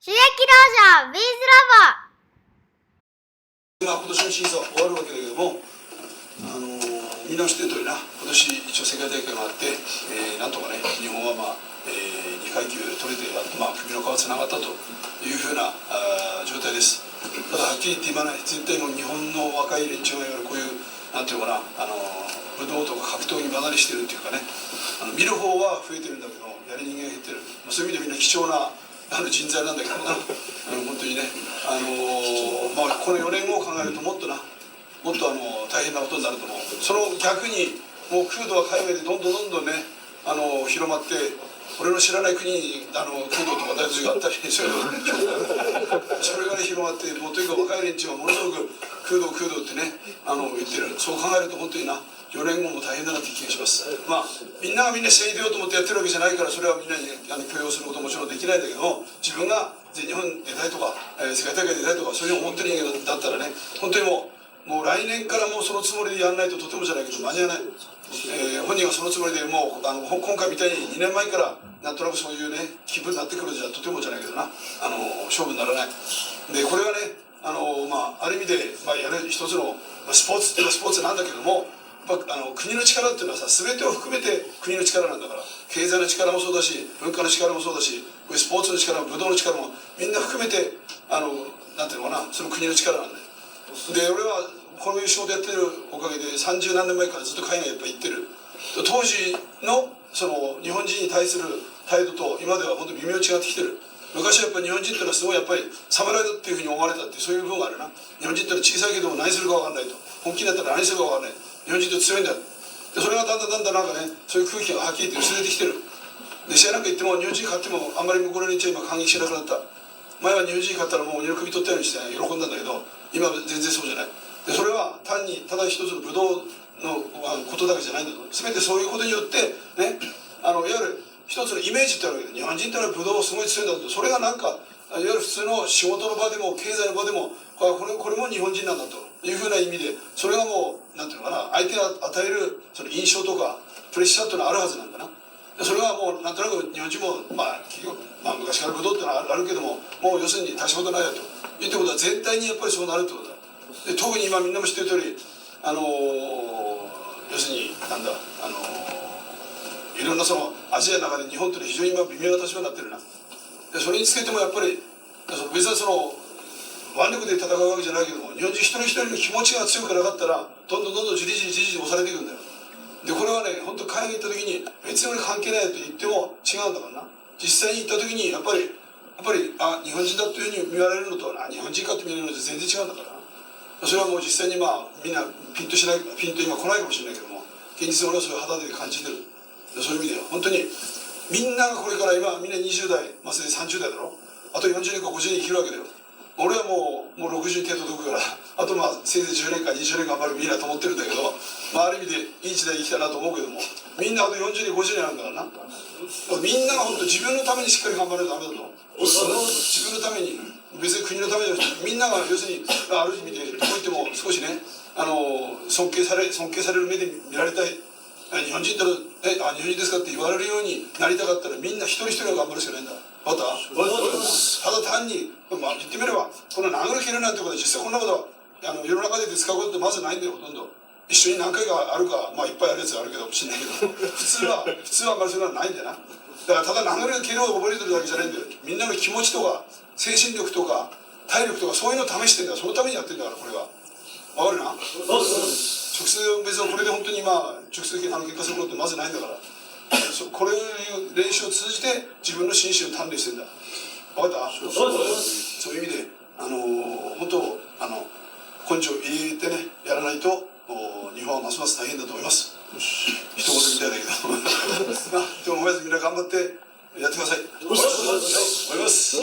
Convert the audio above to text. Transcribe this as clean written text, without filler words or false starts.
刺激道場 with ラ今年の審査終わるわけだけども、みんな知ってる通りな、今年一応世界大会があって、なんとかね、日本は2階級取れて、首の皮つながったというふうな状態です。ただはっきり言って今ね、絶対もう日本の若い連中がいわゆるこういう、なんていうのかな、武道とか格闘技離れしてるっていうかね、見る方は増えてるんだけど、やる人間が減ってる。そういう意味でみんな貴重な人材なんだけどな、本当にね、この4年後を考えるともっと大変なことになると思う。その逆にもう風土は海外でどんどんね広まって、俺の知らない国に風土とか大豆があったりそれがね広まって、もうとにかく若い連中はものすごく風土ってね言ってる。そう考えると本当にな4年後も大変だなって気がします。みんながみんな試合に出ようと思ってやってるわけじゃないから、それはみんなに許容することももちろんできないんだけども、自分が全日本出たいとか、世界大会出たいとかそういうふうに思ってる人間だったらね、本当にもう来年からもうそのつもりでやらないととてもじゃないけど間に合わない。本人がそのつもりでもう今回みたいに2年前からなんとなくそういうね気分になってくるじゃとてもじゃないけどな勝負にならない。でこれはねある意味で、やる一つのスポーツっていうのはスポーツなんだけども、国の力っていうのはさ、全てを含めて国の力なんだから、経済の力もそうだし、文化の力もそうだし、スポーツの力も武道の力もみんな含めてなんていうのかな、その国の力なんだよ。で俺はこの仕事やってるおかげで30何年前からずっと海外やっぱ行ってる。当時のその日本人に対する態度と今では本当に微妙に違ってきてる。昔はやっぱり日本人っていうのはすごいやっぱり侍だっていうふうに思われたっていうそういう部分があるな。日本人ってのは小さいけども何するか分かんないと、本気になったら何するか分かんない、日本人って強いんだよ。でそれがだんだんなんかね、そういう空気がはっきり言って薄れてきてる。で試合なんか行っても日本人勝ってもあんまり向こうの連中は今感激しなくなった。前は日本人勝ったらもう鬼の首取ったようにして喜んだんだけど、今は全然そうじゃない。でそれは単にただ一つの武道のことだけじゃないんだと。全てそういうことによってね、いわゆる一つのイメージってあるわけで、日本人ってのは武道すごい強いんだと。それがなんかいわゆる普通の仕事の場でも経済の場でもこれも日本人なんだというふうな意味で、それがもうなんていうのかな、相手が与えるその印象とかプレッシャーっていうのはあるはずなんだな。それはもうなんとなく日本人も結局昔から武道ってのはあるけども、もう要するに大したことないよと言ってことは全体にやっぱりそうなるってことだ。で特に今みんなも知ってる通り要するにいろんなそのアジアの中で日本って非常に今微妙な立場になってるな。でそれにつけてもやっぱり別にその腕力で戦うわけじゃないけども、日本人一人一人の気持ちが強くなかったらどんどんじりじり押されていくんだよ。でこれはね本当海外行った時に別に俺関係ないと言っても違うんだからな。実際に行った時にやっぱり日本人だっていうふうに見られるのと日本人かって見られるのと全然違うんだからな。それはもう実際にみんなピンと今来ないかもしれないけども、現実俺はそれを肌で感じてる。そういう意味では本当にみんながこれから今みんな20代、すでに30代だろ、あと40年か50年生きるわけだよ。俺はもう60に手届くから、あとせいぜい10年か20年頑張るみんなと思ってるんだけど、ある意味でいい時代に生きたなと思うけども、みんなあと40年50年あるんだからな。みんなが本当自分のためにしっかり頑張らないとダメだと。自分のために、別に国のためじゃなくてみんなが要するにある意味でどこ行っても少しね尊敬される目で見られたい。日本人って日本人ですかって言われるようになりたかったらみんな一人一人が頑張るしかないんだ。ただ単に言ってみればこの殴る蹴るなんてことは実際こんなことは世の中で使うことってまずないんだよ。ほとんど一緒に何回かあるかいっぱいあるやつがあるけどしんないけど普通はあんまりそういうのはないんだよな。だからただ殴る蹴るを覚えてるだけじゃないんだよ。みんなの気持ちとか精神力とか体力とかそういうのを試してんだよ。そのためにやってんだから。これはわかるな。直接別にこれで本当に直接結果することってまずないんだから、これいう練習を通じて自分の心身を鍛錬してんだ。分かった？そういう意味で本当根性入れてねやらないと日本はますます大変だと思います。一言みたいだけどでも思わずみんな頑張ってやってください。思います。